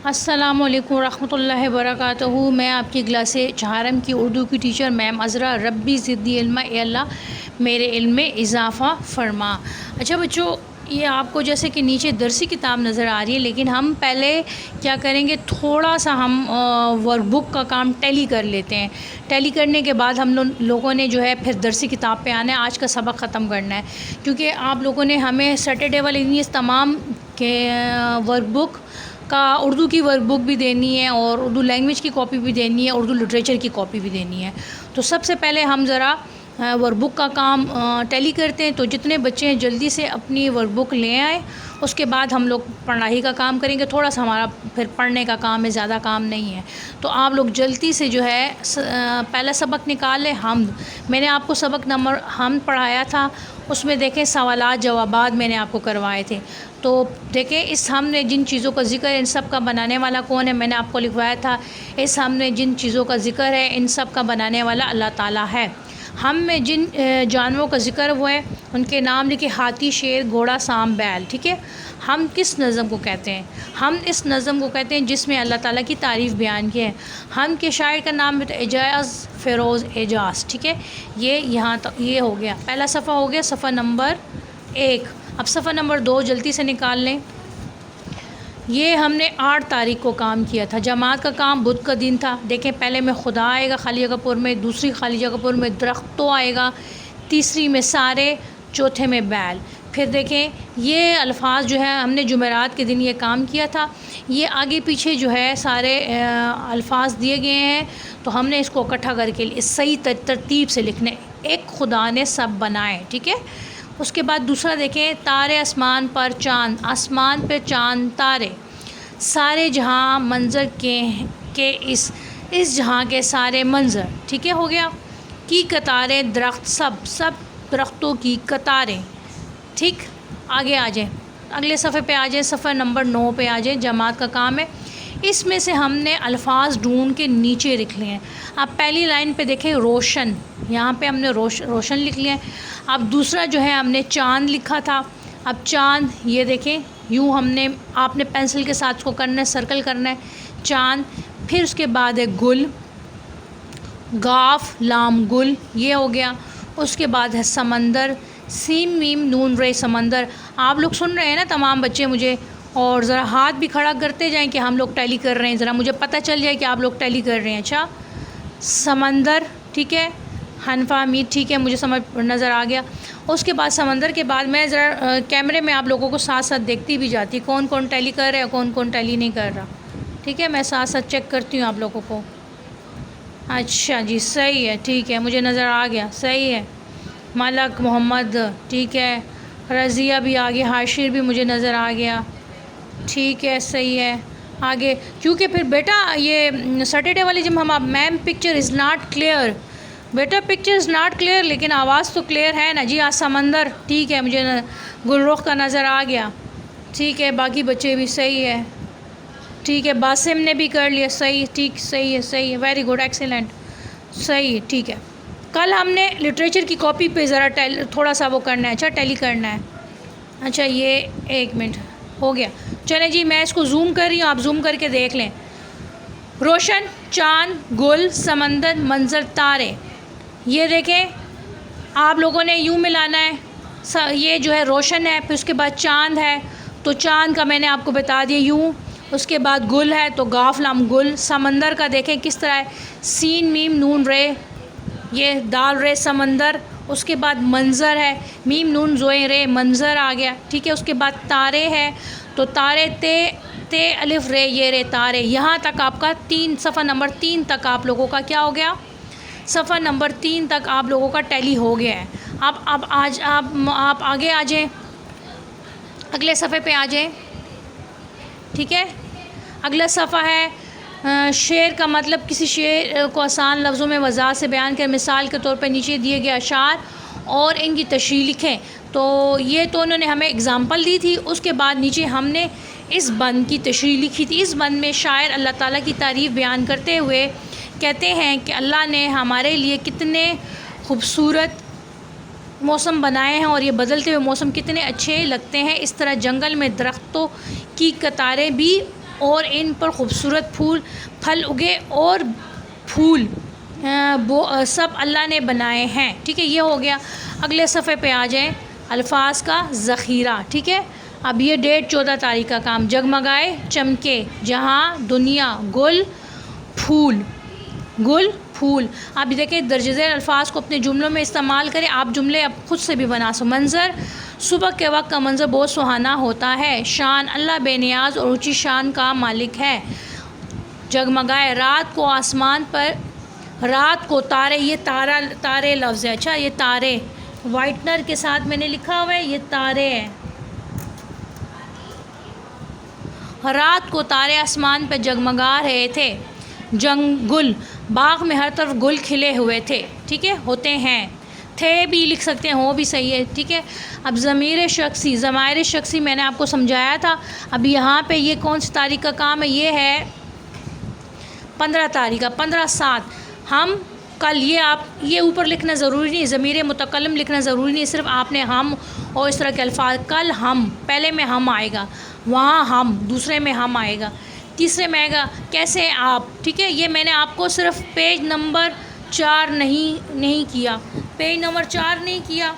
अस्सलामुअलैकुम रहमतुल्लाहि वबरकातुहू। मैं आपकी क्लास चहारम की उर्दू की टीचर मैम अज़रा। रब्बी ज़िदनी इल्मा, ए अल्लाह मेरे इल्म में इजाफ़ा फ़रमा। अच्छा बच्चों, ये आपको जैसे कि नीचे दरसी किताब नज़र आ रही है, लेकिन हम पहले क्या करेंगे, थोड़ा सा हम वर्कबुक का काम टैली कर लेते हैं। टैली करने के बाद हम लोगों ने जो है फिर दरसी किताब पे आना है, आज का सबक ख़त्म करना है। क्योंकि आप लोगों ने हमें सैटरडे वाले दिन तमाम के वर्कबुक का उर्दू की वर्कबुक भी देनी है और उर्दू लैंग्वेज की कॉपी भी देनी है, उर्दू लिटरेचर की कॉपी भी देनी है। तो सबसे पहले हम ज़रा वर्कबुक का काम टैली करते हैं। तो जितने बच्चे हैं जल्दी से अपनी वर्कबुक ले आए, उसके बाद हम लोग पढ़ाई का काम करेंगे। थोड़ा सा हमारा फिर पढ़ने का काम है, ज़्यादा काम नहीं है। तो आप लोग जल्दी से जो है पहला सबक निकाल लें। मैंने आपको सबक नंबर हम पढ़ाया था, उसमें देखें सवालात जवाबात मैंने आपको करवाए थे। तो देखें, इस हमने जिन चीज़ों का ज़िक्र है इन सब का बनाने वाला कौन है, मैंने आपको लिखवाया था। इस हमने जिन चीज़ों का ज़िक्र है इन सब का बनाने वाला अल्लाह ताला है। हम में जिन जानवरों का ज़िक्र हुआ है उनके नाम लिखे, हाथी, शेर, घोड़ा, सांप, बैल। ठीक है, हम किस नज़म को कहते हैं? हम इस नज़म को कहते हैं जिसमें अल्लाह ताला की तारीफ़ बयान की है। हम के शायर का नाम है एजाज़ फ़िरोज़ एजाज़। ठीक है, ये यहाँ तक ये हो गया, पहला सफ़ा हो गया, सफ़ा नंबर 1। अब सफ़ा नंबर 2 जल्दी से निकाल लें। ये हमने 8 तारीख को काम किया था। जमात का काम बुध का दिन था। देखें, पहले में खुदा आएगा खाली जगह पर में, दूसरी खाली जगह पर में दरख्तों आएगा, तीसरी में सारे, चौथे में बैल। फिर देखें, ये अल्फाज जो है हमने जुमेरात के दिन ये काम किया था। ये आगे पीछे जो है सारे अल्फाज दिए गए हैं, तो हमने इसको इकट्ठा करके सही तरतीब से लिखने। एक खुदा ने सब बनाए। ठीक है, उसके बाद दूसरा देखें, तारे आसमान पर चाँद, आसमान पे चाँद तारे, सारे जहाँ मंज़र के इस जहाँ के सारे मंज़र। ठीक है, हो गया। की कतारें दरख्त, सब दरख्तों की कतारें। ठीक, आगे आ जाए, अगले सफ़े पे आ जाए, सफ़ा नंबर 9 पे आ जाए। जमात का काम है, इसमें से हमने अल्फाज ढूंढ के नीचे लिख लिए हैं। अब पहली लाइन पे देखें रोशन, यहाँ पे हमने रोशन लिख लिया है। अब दूसरा जो है हमने चाँद लिखा था। अब चाँद, ये देखें, यूँ हमने आपने पेंसिल के साथ को करना है, सर्कल करना है चाँद। फिर उसके बाद है गुल, गाफ लाम गुल, ये हो गया। उसके बाद है समंदर, सीम मीम नून रे समंदर। आप लोग सुन रहे हैं ना तमाम बच्चे मुझे, और ज़रा हाथ भी खड़ा करते जाएं कि हम लोग टैली कर रहे हैं, ज़रा मुझे पता चल जाए कि आप लोग टैली कर रहे हैं। अच्छा, समंदर, ठीक है, हनफा मीट, ठीक है, मुझे समझ नज़र आ गया। उसके बाद समंदर के बाद मैं ज़रा कैमरे में आप लोगों को साथ साथ देखती भी जाती कौन कौन टैली कर रहा है, कौन कौन टैली नहीं कर रहा। ठीक है, मैं साथ साथ चेक करती हूँ आप लोगों को। अच्छा जी, सही है, ठीक है, मुझे नज़र आ गया, सही है। मलक मोहम्मद, ठीक है, रज़िया भी आ गया, हाशिर भी मुझे नज़र आ गया, ठीक है, सही है। आगे, क्योंकि फिर बेटा ये सैटरडे वाली जब हम ma'am picture is not clear, बेटा पिक्चर इज़ नॉट क्लियर, लेकिन आवाज़ तो क्लियर है ना जी। आज समंदर, ठीक है, मुझे गुलरुख का नज़र आ गया, ठीक है, बाकी बच्चे भी सही है, ठीक है, बासिम ने भी कर लिया, सही, ठीक, सही है, सही है, वेरी गुड, एक्सीलेंट, सही, ठीक है। कल हमने लिटरेचर की कॉपी पे ज़रा थोड़ा सा वो करना है, अच्छा टैली करना है। अच्छा, ये 1 मिनट हो गया, चलें जी, मैं इसको जूम कर रही हूँ, आप जूम करके देख लें। रोशन, चाँद, गुल, समंदर, मंजर, तारे, ये देखें, आप लोगों ने यूँ मिलाना है। ये जो है रोशन है, फिर उसके बाद चाँद है, तो चाँद का मैंने आपको बता दिया यूँ। उसके बाद गुल है, तो गाफ लाम गुल। समंदर का देखें किस तरह है, सीन मीम नून रे, ये दाल रे समंदर। उसके बाद मंज़र है, मीम नून जोए रे, मंज़र आ गया, ठीक है। उसके बाद तारे है, तो तारे ते अलिफ रे, ये रे तारे। यहाँ तक आपका सफ़ा नंबर 3 तक आप लोगों का क्या हो गया, सफ़ा नंबर 3 तक आप लोगों का टैली हो गया है। अब आज आप आगे आ जाएं, अगले सफ़े पे आ जाएं, ठीक है। अगला सफ़ा है शेर का मतलब, किसी शेर को आसान लफ्ज़ों में वज़ाहत से बयान कर, मिसाल के तौर पर नीचे दिए गए अशार और इनकी तशरीह लिखें। तो ये तो उन्होंने हमें एग्ज़ाम्पल दी थी। उसके बाद नीचे हमने इस बंद की तशरीह लिखी थी। इस बंद में शायर अल्लाह ताला की तारीफ़ बयान करते हुए कहते हैं कि अल्लाह ने हमारे लिए कितने खूबसूरत मौसम बनाए हैं और ये बदलते हुए मौसम कितने अच्छे लगते हैं। इस तरह जंगल में दरख्तों की कतारें भी और इन पर खूबसूरत फूल फल उगे और फूल वो सब अल्लाह ने बनाए हैं। ठीक है, ये हो गया। अगले सफ़े पे आ जाएं, अल्फाज का ज़ख़ीरा। ठीक है, अब ये डेट 14 तारीख का काम। जगमगाए चमके जहाँ दुनिया गुल फूल, गुल फूल। आप देखें दर्ज झेल अल्फाज को अपने जुमलों में इस्तेमाल करें। आप जुमले अब खुद से भी बना सो। मंज़र, सुबह के वक्त का मंज़र बहुत सुहाना होता है। शान, अल्लाह बेनियाज और ऊँची शान का मालिक है। जगमगाए, रात को आसमान पर, रात को तारे, ये तारा तारे लफ्ज़ है। अच्छा, ये तारे वाइटनर के साथ मैंने लिखा हुआ है, ये तारे हैं। रात को तारे आसमान पर जगमगा रहे थे। गुल, बाग में हर तरफ गुल खिले हुए थे। ठीक है, होते हैं, थे भी लिख सकते हैं, हो भी सही है। ठीक है, अब ज़मीर शख्सी, ज़मायर शख्सी मैंने आपको समझाया था। अब यहाँ पे ये कौन सी तारीख का काम है? ये है 15 तारीख का, 15/7। हम कल, ये आप ये ऊपर लिखना ज़रूरी नहीं, ज़मीर मुतकल्लिम लिखना ज़रूरी नहीं, सिर्फ आपने हम और इस तरह के अल्फाज। कल हम, पहले में हम आएगा, वहाँ हम, दूसरे में हम आएगा, तीसरे में आएगा कैसे आप। ठीक है, ये मैंने आपको सिर्फ पेज नंबर 4 नहीं किया, पेज नंबर 4 नहीं किया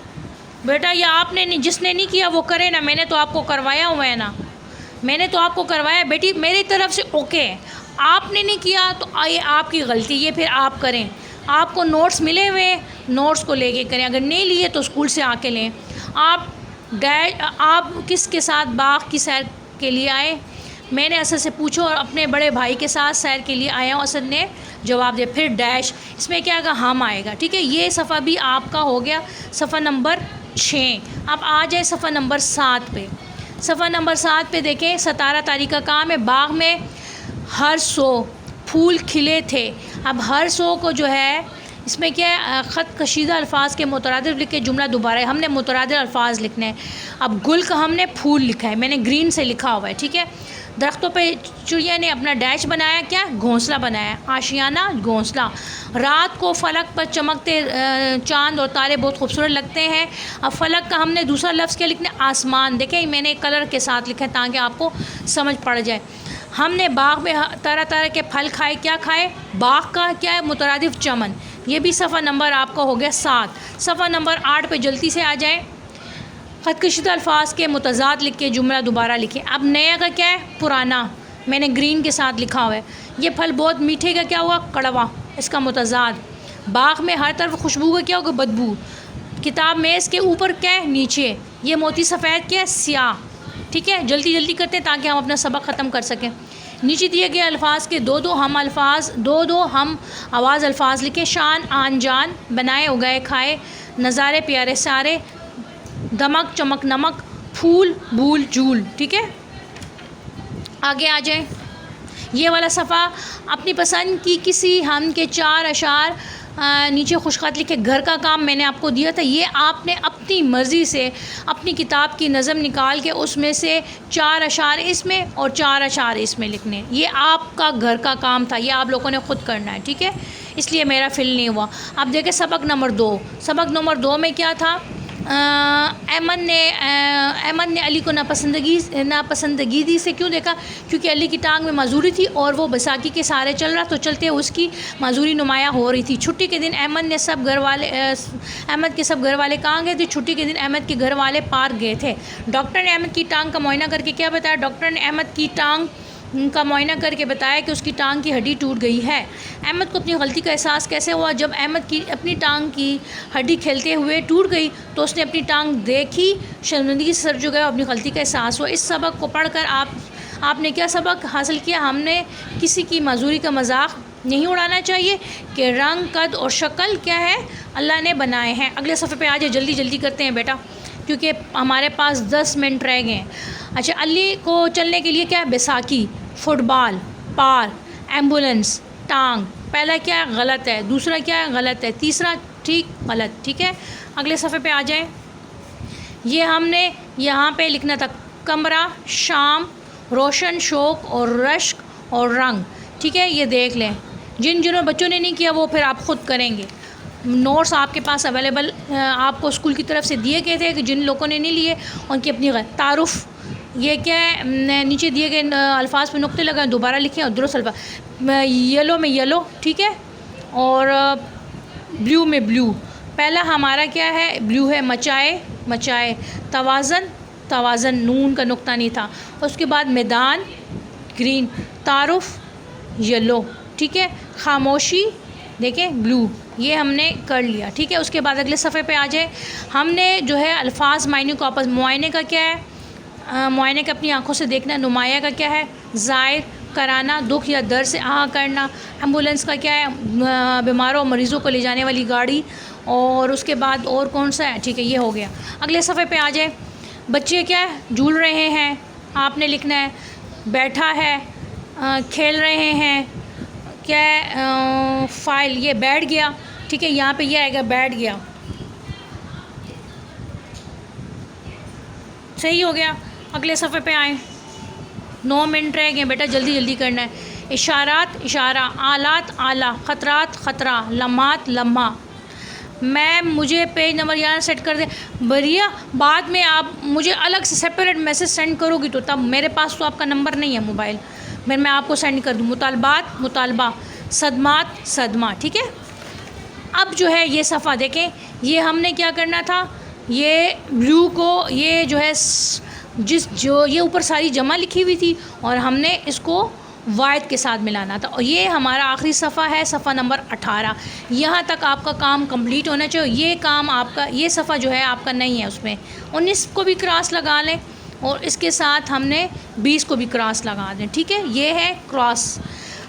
बेटा। ये आपने नहीं, जिसने नहीं किया वो करे ना, मैंने तो आपको करवाया हुआ है ना, मैंने तो आपको करवाया बेटी, मेरी तरफ से ओके है। आपने नहीं किया तो ये आपकी गलती, ये फिर आप करें। आपको नोट्स मिले हुए, नोट्स को लेके करें, अगर नहीं लिए तो स्कूल से आके लें। आप किसके साथ बाग की सैर के लिए आए? मैंने असद से पूछो और अपने बड़े भाई के साथ सैर के लिए आया हूँ। असद ने जवाब दिया। फिर डैश, इसमें क्या आएगा? हम आएगा। ठीक है, ये सफ़ा भी आपका हो गया, सफ़ा नंबर 6। अब आ जाए सफ़ा नंबर 7 पे। सफ़ा नंबर 7 पे देखें, 17 तारीख का काम है। बाग में हर सो फूल खिले थे। अब हर सो को जो है, इसमें क्या है, ख़त कशीदा अल्फाज के मुतरादिफ लिख के जुमला दोबारा है। हमने मुतरादिफ अल्फाज लिखने हैं। अब गुल का हमने फूल लिखा है, मैंने ग्रीन से लिखा हुआ है। ठीक है, दरख्तों पे चिड़िया ने अपना डैश बनाया, क्या घोंसला बनाया, आशियाना घोंसला। रात को फलक पर चमकते चांद और तारे बहुत खूबसूरत लगते हैं। अब फलक का हमने दूसरा लफ्ज़ क्या लिखना है? आसमान। देखें मैंने कलर के साथ लिखा है ताकि आपको समझ पड़ जाए। हमने बाग में तरह तरह के फल खाए, क्या खाए? बाग का क्या है? मुतरादिफ चमन। ये भी सफ़ा नंबर आपका हो गया 7। सफ़ा नंबर 8 पे जल्दी से आ जाए। ख़तकशीदा अल्फाज के मुतज़ाद लिख के जुमला दोबारा लिखें। अब नया का क्या है? पुराना, मैंने ग्रीन के साथ लिखा हुआ है। ये फल बहुत मीठे का क्या हुआ? कड़वा, इसका मुतज़ाद। बाग में हर तरफ खुशबू का क्या होगा? बदबू। किताब मेज़ के ऊपर क्या है? नीचे। ये मोती सफ़ेद क्या है? स्याह। ठीक है, जल्दी जल्दी करते हैं ताकि हम अपना सबक ख़त्म कर सकें। नीचे दिए गए अल्फाज के दो दो हम आवाज़ अल्फाज लिखे। शान, आन, जान, बनाए, उगाए, खाए, नज़ारे, प्यारे सारे, दमक, चमक, नमक, फूल, भूल, जूल। ठीक है, आगे आ जाए। ये वाला सफ़ा अपनी पसंद की किसी हम के 4 अशार नीचे खुशखत लिखे। घर का काम मैंने आपको दिया था, ये आपने अपनी मर्ज़ी से अपनी किताब की नज़म निकाल के उसमें से 4 अशार इसमें और 4 अशार इसमें लिखने। ये आपका घर का काम था, ये आप लोगों ने ख़ुद करना है। ठीक है, इसलिए मेरा फिल नहीं हुआ। अब देखें सबक नंबर 2। सबक नंबर 2 में क्या था? अहमद ने अली को नापसंदगी से क्यों देखा? क्योंकि अली की टांग में माजूरी थी और वो बैसाखी के सहारे चल रहा, तो चलते उसकी माजूरी नुमाया हो रही थी। छुट्टी के दिन अहमद के सब घर वाले कहाँ गए थे? छुट्टी के दिन अहमद के घर वाले पार्क गए थे। डॉक्टर ने अहमद की टांग का मुआयना करके क्या बताया? डॉक्टर ने अहमद की टांग का मुआयना करके बताया कि उसकी टांग की हड्डी टूट गई है। अहमद को अपनी गलती का एहसास कैसे हुआ? जब अहमद की अपनी टांग की हड्डी खेलते हुए टूट गई तो उसने अपनी टांग देखी, शर्मिंदगी से सर झुकाया, अपनी गलती का एहसास हुआ। इस सबक को पढ़कर आपने क्या सबक हासिल किया? हमने किसी की माजूरी का मजाक नहीं उड़ाना चाहिए कि रंग, कद और शक्ल क्या है? अल्लाह ने बनाए हैं। अगले सफ़े पे आ जाए, जल्दी जल्दी करते हैं बेटा क्योंकि हमारे पास 10 मिनट रह गए हैं। अच्छा, अली को चलने के लिए क्या है? बैसाखी, फुटबॉल, पार, एम्बुलेंस, टांग। पहला क्या है? गलत है। दूसरा क्या है? गलत है। तीसरा ठीक, गलत। ठीक है, अगले सफ़े पे आ जाए। ये हमने यहाँ पे लिखना था कमरा, शाम, रोशन, शौक और रश्क और रंग। ठीक है, ये देख लें। जिन बच्चों ने नहीं किया वो फिर आप ख़ुद करेंगे। नोट्स आपके पास अवेलेबल आपको स्कूल की तरफ से दिए गए थे कि जिन लोगों ने नहीं लिए उनकी अपनी तारुफ़ ये क्या है, नीचे दिए गए अल्फाज पे नुक्ते लगाएं, दोबारा लिखें और दुरुस्त अल्फाज। येलो में येलो, ठीक है, और ब्लू में ब्लू। पहला हमारा क्या है, ब्लू है, मचाए मचाए। तवाज़न तवाज़न, नून का नुक्ता नहीं था। उसके बाद मैदान ग्रीन, तारुफ येलो, ठीक है, खामोशी देखें ब्लू। ये हमने कर लिया, ठीक है। उसके बाद अगले सफ़े पे आ जाए। हमने जो है अल्फाज मायने को आपस, मुआयने का क्या है, मुआयने का अपनी आँखों से देखना। नुमाया का क्या है, ज़ाहिर कराना, दुख या दर्द से आह करना। एम्बुलेंस का क्या है, बीमारों और मरीज़ों को ले जाने वाली गाड़ी। और उसके बाद और कौन सा है, ठीक है, ये हो गया। अगले सफ़े पे आ जाए। बच्चे क्या है, झूल रहे हैं, आपने लिखना है। बैठा है, खेल रहे हैं, क्या है, फ़ाइल, ये बैठ गया, ठीक है, यहाँ पे ये आएगा बैठ गया, सही हो गया। अगले सफ़े पे आए। 9 मिनट रह गए बेटा, जल्दी जल्दी करना है। इशारात इशारा, आलात आला, ख़तरात ख़तरा, लम्हात लम्हा। मैम मुझे पेज नंबर यहाँ सेट कर दे। बरिया बाद में आप मुझे अलग से सेपरेट मैसेज सेंड करोगी तो तब, मेरे पास तो आपका नंबर नहीं है मोबाइल में, मैं आपको सेंड कर दूँ। मुतालबात मुतालबा, सदमात सदमा, ठीक है। अब जो है ये सफ़ा देखें, ये हमने क्या करना था, ये ब्लू को ये जो है जो ये ऊपर सारी जमा लिखी हुई थी और हमने इसको वायद के साथ मिलाना था। और ये हमारा आखिरी सफ़ा है, सफ़ा नंबर 18। यहाँ तक आपका काम कंप्लीट होना चाहिए। ये काम आपका, ये सफ़ा जो है आपका नहीं है, उसमें 19 को भी क्रॉस लगा लें और इसके साथ हमने 20 को भी क्रॉस लगा दें, ठीक है। ये है क्रॉस।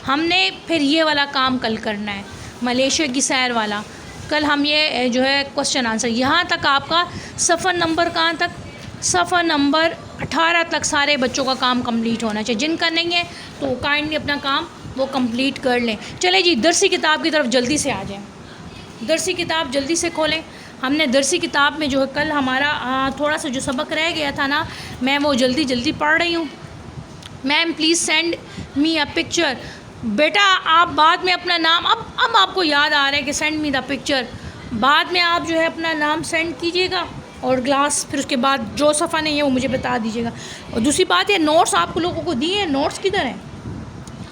हमने फिर ये वाला काम कल करना है, मलेशिया की सैर वाला। कल हम ये जो है क्वेश्चन आंसर, यहाँ तक आपका सफ़र नंबर कहाँ तक, सफ़र नंबर 18 तक सारे बच्चों का काम कंप्लीट होना चाहिए। जिनका नहीं है तो काइंडली अपना काम वो कंप्लीट कर लें। चले जी दरसी किताब की तरफ जल्दी से आ जाएं। दरसी किताब जल्दी से खोलें। हमने दरसी किताब में जो है कल हमारा थोड़ा सा जो सबक रह गया था ना, मैं वो जल्दी जल्दी पढ़ रही हूँ। Ma'am please send me a picture. बेटा आप बाद में अपना नाम, अब आपको याद आ रहा है कि सेंड मी द पिक्चर, बाद में आप जो है अपना नाम सेंड कीजिएगा और क्लास, फिर उसके बाद जो सफ़ा नहीं है वो मुझे बता दीजिएगा। और दूसरी बात है, नोट्स आपको लोगों को दिए हैं, नोट्स किधर हैं।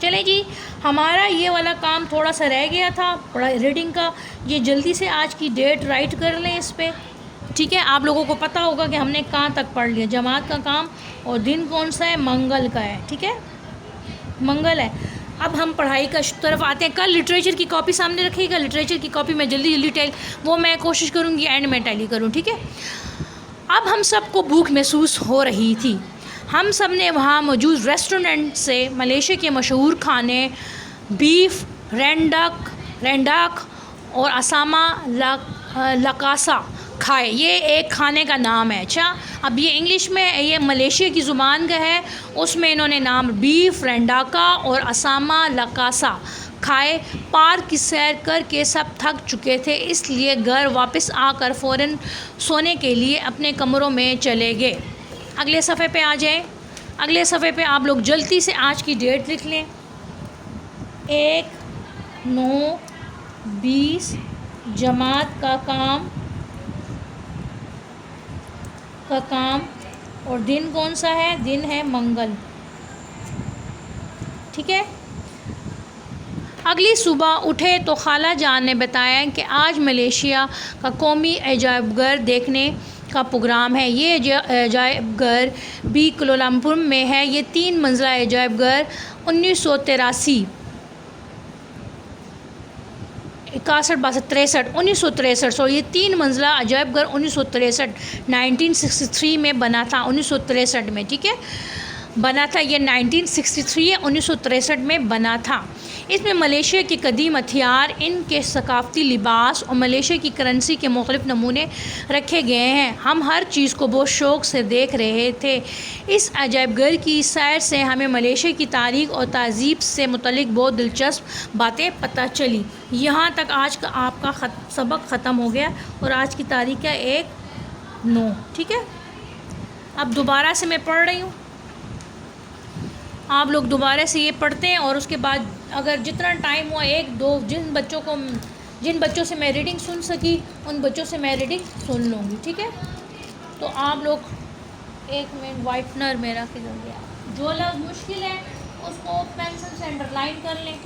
चले जी, हमारा ये वाला काम थोड़ा सा रह गया था रीडिंग का, ये जल्दी से आज की डेट राइट कर लें इस पर, ठीक है। आप लोगों को पता होगा कि हमने कहाँ तक पढ़ लिया, जमात का काम, और दिन कौन सा है, मंगल का है, ठीक है, मंगल है। अब हम पढ़ाई का तरफ आते हैं। कल लिटरेचर की कॉपी सामने रखिएगा, लिटरेचर की कॉपी में जल्दी जल्दी टैली, वो मैं कोशिश करूँगी एंड में टैली करूँ, ठीक है। अब हम सबको भूख महसूस हो रही थी। हम सब ने वहाँ मौजूद रेस्टोरेंट से मलेशिया के मशहूर खाने बीफ रेंडक और असामा लकासा खाए। ये एक खाने का नाम है। अच्छा, अब ये इंग्लिश में, ये मलेशिया की ज़ुबान का है, उसमें इन्होंने नाम बीफ रेंडाका और असामा लकासा खाए। पार्क की सैर करके सब थक चुके थे, इसलिए घर वापस आकर फ़ौरन सोने के लिए अपने कमरों में चले गए। अगले सफ़े पे आ जाएं। अगले सफ़े पे आप लोग जल्दी से आज की डेट लिख लें। 1/9/20 जमात का काम और दिन कौन सा है, दिन है मंगल, ठीक है। अगली सुबह उठे तो खाला जान ने बताया कि आज मलेशिया का कौमी अजायबघर देखने का प्रोग्राम है। ये अजायबघर भी कुआलालंपुर में है। ये 3 मंजिला अजायबघर 1963 1963 सो ये 3 मंजिला अजायबघर 1963 में बना था, 1963 में, ठीक है, बना था। ये 1963 या 1963 में बना था। इसमें मलेशिया के कदीम हथियार, इनके सकाफ़ती लिबास और मलेशिया की करेंसी के मुख्तलिफ नमूने रखे गए हैं। हम हर चीज़ को बहुत शौक़ से देख रहे थे। इस अजायबघर की सैर से हमें मलेशिया की तारीख़ और तहज़ीब से मुतल्लिक़ बहुत दिलचस्प बातें पता चली। यहाँ तक आज का आपका सबक ख़त्म हो गया और आज की तारीख़ का 1/9, ठीक है। अब दोबारा से मैं पढ़ रही हूँ, आप लोग दोबारा से ये पढ़ते हैं और उसके बाद अगर जितना टाइम हुआ 1-2 जिन बच्चों से मैं रीडिंग सुन सकी उन बच्चों से मैं रीडिंग सुन लूँगी, ठीक है। तो आप लोग एक मिनट, वाइटनर मेरा किधर गया। जो लफ्ज़ मुश्किल है उसको पेंसिल से अंडरलाइन कर लें।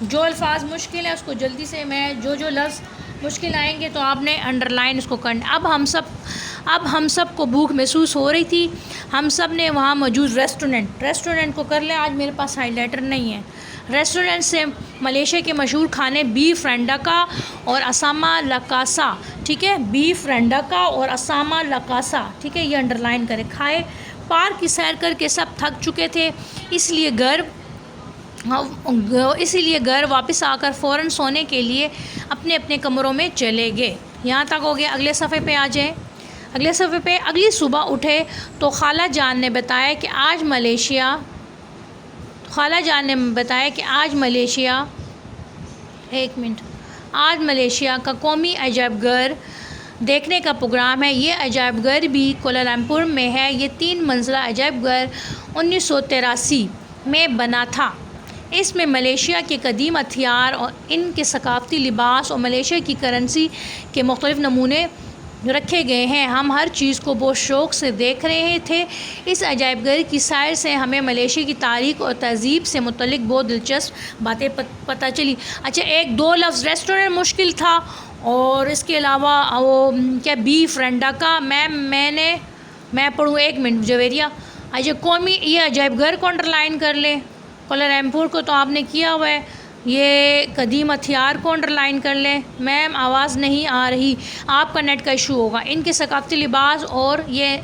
जो अल्फाज मुश्किल है उसको जल्दी से, मैं जो लफ्ज़ मुश्किल आएंगे तो आपने अंडरलाइन उसको करना। अब हम सब को भूख महसूस हो रही थी। हम सब ने वहाँ मौजूद रेस्टोरेंट को कर लें। आज मेरे पास हाईलाइटर नहीं है। रेस्टोरेंट से मलेशिया के मशहूर खाने बीफ रेंडाका और असामा लकासा, ठीक है, बीफ रेंडाका और असामा लकासा, ठीक है, ये अंडरलाइन करें। खाए। पार्क की सैर करके सब थक चुके थे, इसलिए घर वापस आकर फ़ौरन सोने के लिए अपने अपने कमरों में चले गए। यहाँ तक हो गया। अगले सफ़े पे आ जाएं। अगले सफ़े पे, अगली सुबह उठे तो खाला जान ने बताया कि आज मलेशिया का कौमी अजायब घर देखने का प्रोग्राम है। ये अजायब घर भी कोलालमपुर में है। ये 3 मंजिला अजायब घर 1983 में बना था। इसमें मलेशिया के कदीम हथियार और इनके सकाफ़ती लिबास और मलेशिया की करेंसी के मुख्तलिफ़ नमूने रखे गए हैं। हम हर चीज़ को बहुत शौक़ से देख रहे थे। इस अजायब घर की सैर से हमें मलेशिया की तारीख़ और तहज़ीब से मुतल्लिक़ बहुत दिलचस्प बातें पता चली। अच्छा, 1-2 लफ्ज़ रेस्टोरेंट मुश्किल था और इसके अलावा वो क्या बीफ रेंडाका, मैं पढ़ूँ। 1 मिनट जवेरिया। अच्छा, कौमी ये अजायब घर को अंडरलाइन कर लें। कोलालमपुर को तो आपने किया हुआ है। ये कदीम हथियार को अंडरलाइन कर लें। मैम आवाज़ नहीं आ रही, आपका नेट का इशू होगा। इनके सकाफ़ती लिबास और ये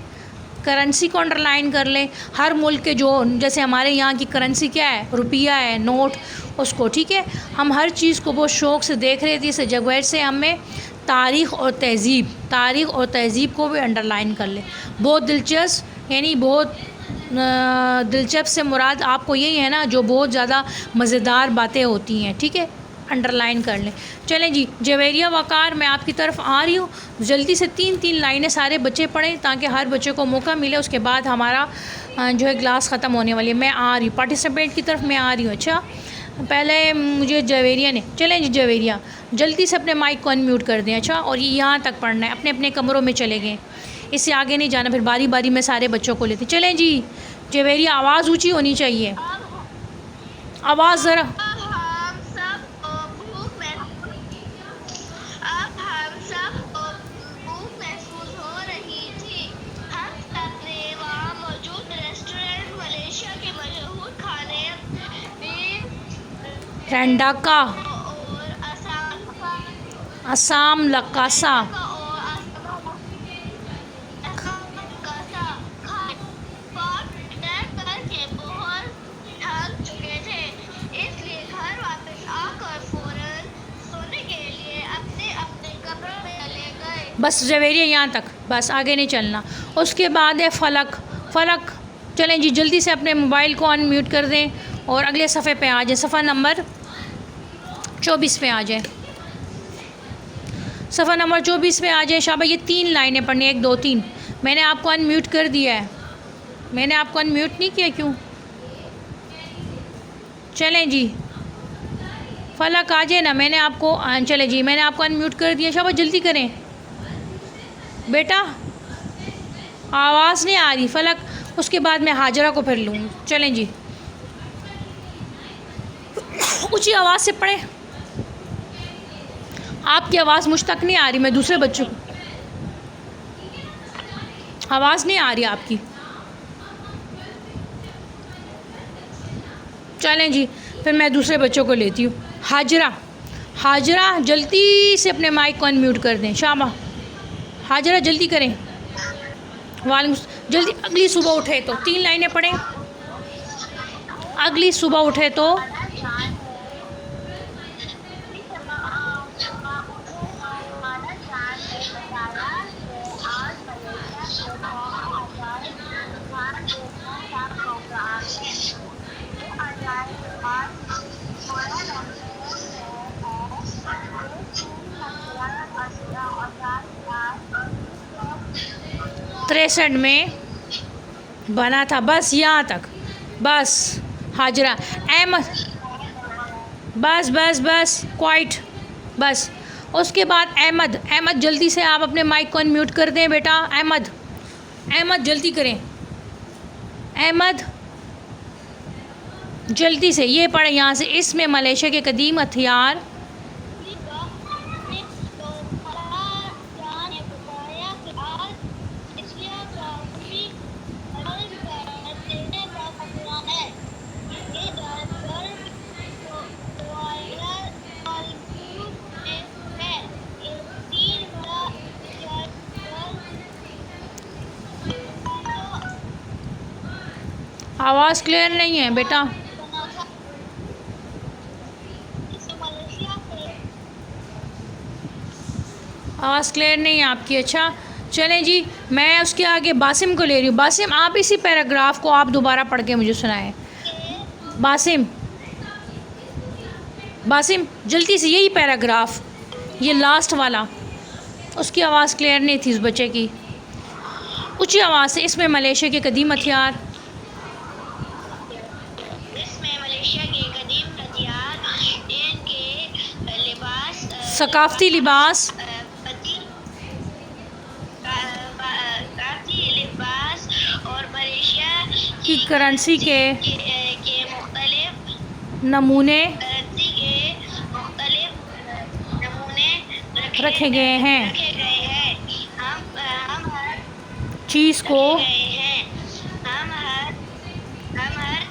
करेंसी को अंडरलाइन कर लें। हर मुल्क के जो, जैसे हमारे यहाँ की करेंसी क्या है, रुपया है, नोट, उसको, ठीक है। हम हर चीज़ को बहुत शौक़ से देख रहे थे। इस जगह से हमें तारीख़ और तहज़ीब को भी अंडरलाइन कर लें। बहुत दिलचस्प, यानी बहुत दिलचस्प से मुराद आपको यही है ना, जो बहुत ज़्यादा मज़ेदार बातें होती हैं, ठीक है, अंडरलाइन कर लें। चलें जी, जवेरिया वक़ार, मैं आपकी तरफ आ रही हूँ। जल्दी से 3-3 लाइनें सारे बच्चे पढ़ें ताकि हर बच्चे को मौका मिले। उसके बाद हमारा जो है क्लास ख़त्म होने वाली है। मैं आ रही हूँ, पार्टिसिपेंट की तरफ मैं आ रही हूँ। अच्छा, पहले मुझे जवेरिया ने, चलें जी जवेरिया, जल्दी से अपने माइक को अनम्यूट कर दें। अच्छा, और ये यहाँ तक पढ़ना है, अपने अपने कमरों में चले गए, इससे आगे नहीं जाना, फिर बारी बारी में सारे बच्चों को लेते। चलें जी जवेरिया, आवाज़ ऊंची होनी चाहिए, आवाज़ ज़रा। रेंडाका, असाम लकासा, बस जवेरिया यहाँ तक, बस आगे नहीं चलना। उसके बाद है फ़लक। चलें जी, जल्दी से अपने मोबाइल को अनम्यूट कर दें और अगले सफ़े पे आ जाए। सफ़ा नंबर 24 पे आ जाए। सफ़ा नंबर 24 पे आ जाए। शाबाश, ये 3 लाइनें पढ़नी, 1 2 3। मैंने आपको अनम्यूट कर दिया है। मैंने आपको अनम्यूट नहीं किया, क्यों? चलें जी, फ़लक आ जाए ना, मैंने आपको, चले जी, मैंने आपको अनम्यूट कर दिया। शाबाश, जल्दी करें बेटा, आवाज़ नहीं आ रही। फ़लक, उसके बाद मैं हाजरा को फिर लूँगी। चलें जी, ऊँची आवाज़ से पढ़ें। आपकी आवाज़ मुझ तक नहीं आ रही, मैं दूसरे बच्चों को, आवाज़ नहीं आ रही आपकी। चलें जी, फिर मैं दूसरे बच्चों को लेती हूँ। हाजरा, जल्दी से अपने माइक को अनम्यूट कर दें। शाबा हाजरा, जल्दी करें। वालेकुम, जल्दी। अगली सुबह उठे तो 3 लाइनें पढ़ें। अगली सुबह उठे तो तिरसठ में बना था। बस यहाँ तक, बस हाजरा। अहमद, बस क्वाइट, बस। उसके बाद अहमद, जल्दी से आप अपने माइक को अनम्यूट कर दें बेटा। अहमद, अहमद जल्दी करें, अहमद जल्दी से ये पढ़े यहाँ से। इसमें मलेशिया के कदीम हथियार आवाज़ क्लियर नहीं है बेटा। आवाज़ क्लियर नहीं है आपकी। अच्छा चलें जी, मैं उसके आगे बासिम को ले रही हूँ। बासिम आप इसी पैराग्राफ को आप दोबारा पढ़ के मुझे सुनाएं। बासिम, बासिम जल्दी से यही पैराग्राफ, ये लास्ट वाला। उसकी आवाज़ क्लियर नहीं थी उस बच्चे की, ऊँची आवाज़ से। इसमें मलेशिया के कदीम हथियार, सकाफ़ती लिबास और मलेशिया की करेंसी के मुख्तलिफ नमूने रखे गए हैं। हम चीज़ को हर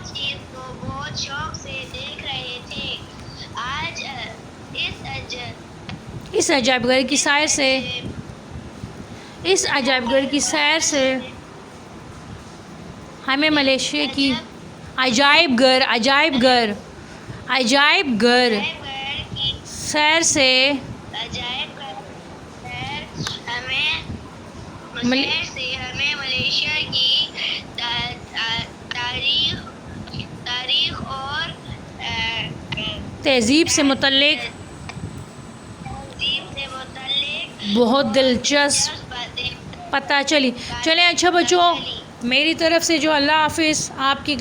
चीज़ को बहुत शौक से देख रहे थे। आज इस अजायबघर की सैर से, इस अजायबघर की सैर से हमें मलेशिया की अजायबघर, अजायबघर, अजायबघर सैर से हमें मलेशिया की तारीख और तहज़ीब से मुतल्लिक बहुत दिलचस्प पता चली। चलें अच्छा बच्चों, मेरी तरफ़ से जो अल्लाह हाफ़िज़। आपकी